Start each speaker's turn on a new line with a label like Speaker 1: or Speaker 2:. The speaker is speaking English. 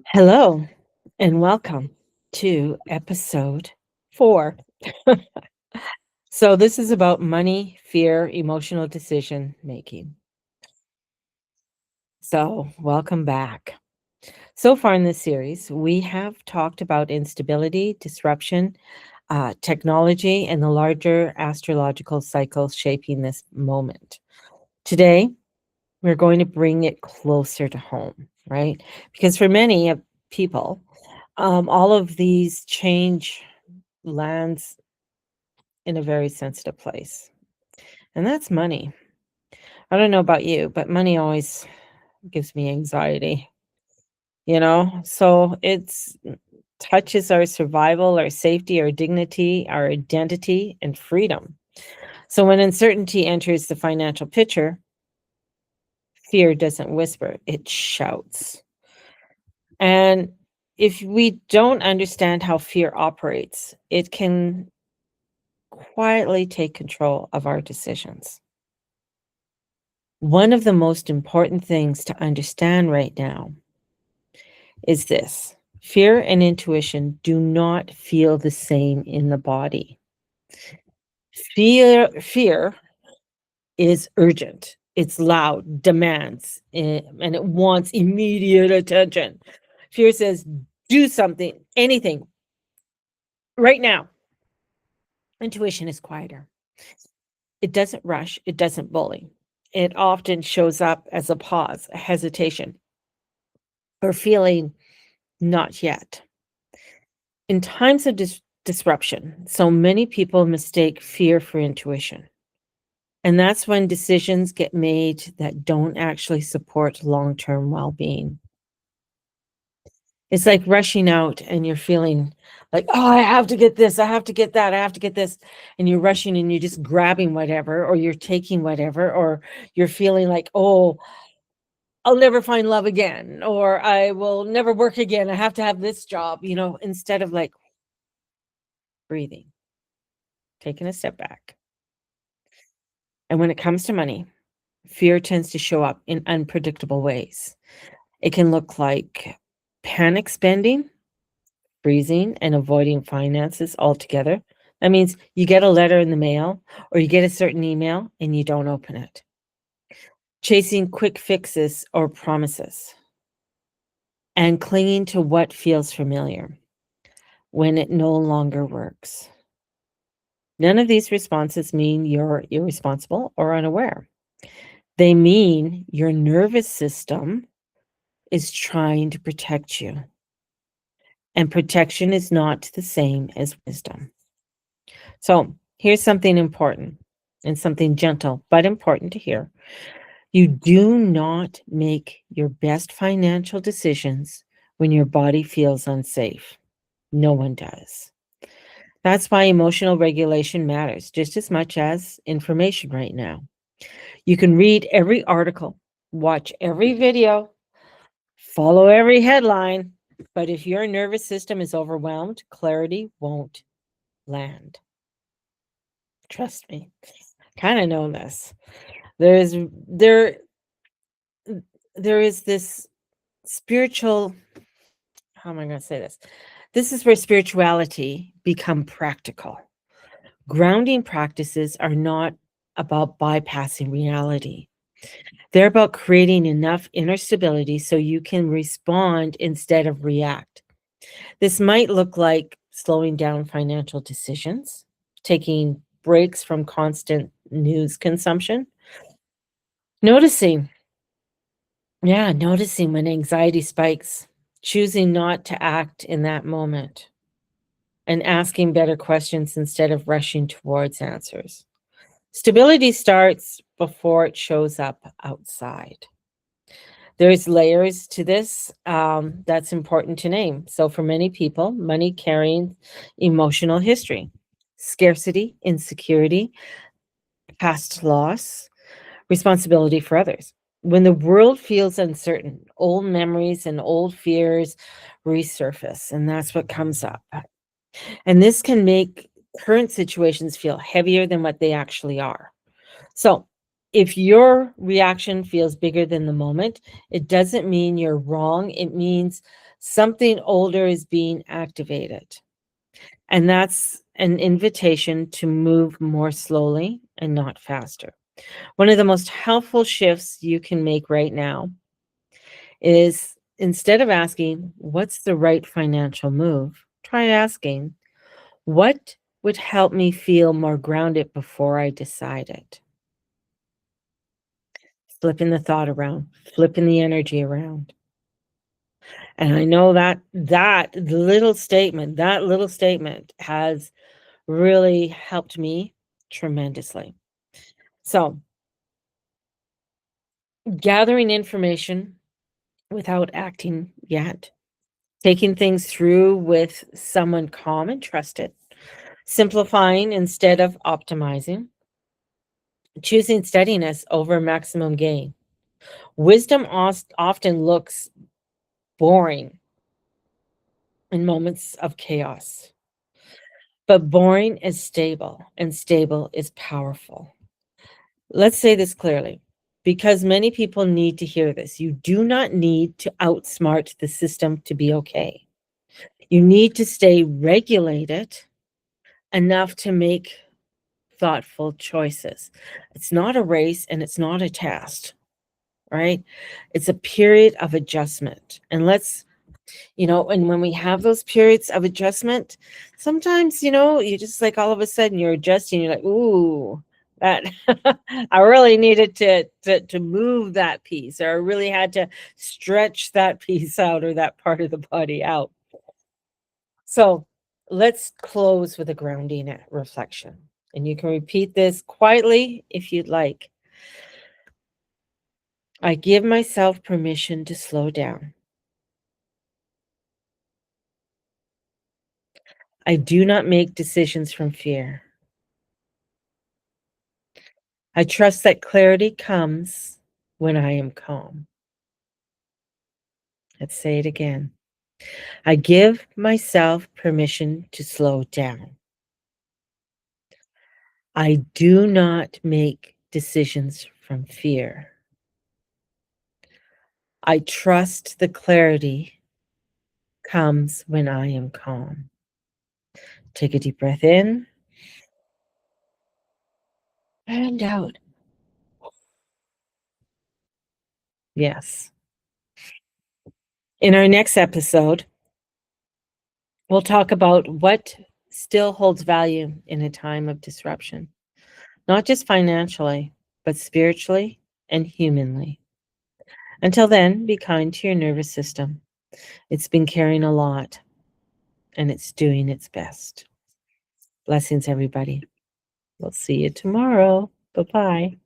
Speaker 1: Hello and welcome to episode 4. So, this is about money, fear, emotional decision making. So, welcome back. So far in this series, we have talked about instability, disruption, technology, and the larger astrological cycles shaping this moment. Today, we're going to bring it closer to home, right? Because for many people, all of these change lands in a very sensitive place, and that's money. I don't know about you, but money always gives me anxiety, So it's touches our survival, our safety, our dignity, our identity, and freedom. So when uncertainty enters the financial picture, fear doesn't whisper, it shouts. And if we don't understand how fear operates, it can quietly take control of our decisions. One of the most important things to understand right now is this: fear and intuition do not feel the same in the body. Fear is urgent, it's loud, demands, and it wants immediate attention. Fear says, do something, anything, right now. Intuition is quieter. It doesn't rush, it doesn't bully. It often shows up as a pause, a hesitation, or feeling not yet. In times of disruption, so many people mistake fear for intuition. And that's when decisions get made that don't actually support long term well being. It's like rushing out and you're feeling like, oh, I have to get this, I have to get that, I have to get this. And you're rushing and you're just grabbing whatever, or you're taking whatever, or you're feeling like, oh, I'll never find love again, or I will never work again. I have to have this job, instead of like breathing, taking a step back. And when it comes to money, fear tends to show up in unpredictable ways. It can look like panic spending, freezing, and avoiding finances altogether. That means you get a letter in the mail or you get a certain email and you don't open it. Chasing quick fixes or promises and clinging to what feels familiar when it no longer works. None of these responses mean you're irresponsible or unaware. They mean your nervous system is trying to protect you. And protection is not the same as wisdom. So here's something important and something gentle, but important to hear. You do not make your best financial decisions when your body feels unsafe. No one does. That's why emotional regulation matters just as much as information right now. You can read every article, watch every video, follow every headline, but if your nervous system is overwhelmed, clarity won't land. Trust me. Kind of know this. There is there there is this spiritual, how am I going to say this? This is where spirituality become practical. Grounding practices are not about bypassing reality. They're about creating enough inner stability so you can respond instead of react. This might look like slowing down financial decisions, taking breaks from constant news consumption, noticing, noticing when anxiety spikes, choosing not to act in that moment, and asking better questions instead of rushing towards answers. Stability starts before it shows up outside. There's layers to this that's important to name. So, for many people, money carrying emotional history, scarcity, insecurity, past loss, responsibility for others. When the world feels uncertain, old memories and old fears resurface, and that's what comes up. And this can make current situations feel heavier than what they actually are. So, If your reaction feels bigger than the moment, it doesn't mean you're wrong. It means something older is being activated. And that's an invitation to move more slowly and not faster. One of the most helpful shifts you can make right now is, instead of asking, what's the right financial move? Try asking, what would help me feel more grounded before I decide it? Flipping the thought around, flipping the energy around. And I know that that little statement has really helped me tremendously. So, gathering information without acting yet, taking things through with someone calm and trusted, simplifying instead of optimizing, choosing steadiness over maximum gain. Wisdom often looks boring in moments of chaos, but boring is stable and stable is powerful. Let's say this clearly, because many people need to hear this. You do not need to outsmart the system to be okay. You need to stay regulated enough to make thoughtful choices. It's not a race and it's not a test, right? It's a period of adjustment. And and when we have those periods of adjustment, sometimes, you just like all of a sudden you're adjusting, you're like, ooh, that I really needed to move that piece, or I really had to stretch that piece out or that part of the body out. So let's close with a grounding reflection. And you can repeat this quietly if you'd like. I give myself permission to slow down. I do not make decisions from fear. I trust that clarity comes when I am calm. Let's say it again. I give myself permission to slow down. I do not make decisions from fear. I trust the clarity comes when I am calm. Take a deep breath in and out. Yes. In our next episode, we'll talk about what still holds value in a time of disruption, not just financially, but spiritually and humanly. Until then, be kind to your nervous system. It's been carrying a lot and it's doing its best. Blessings, everybody. We'll see you tomorrow. Bye bye.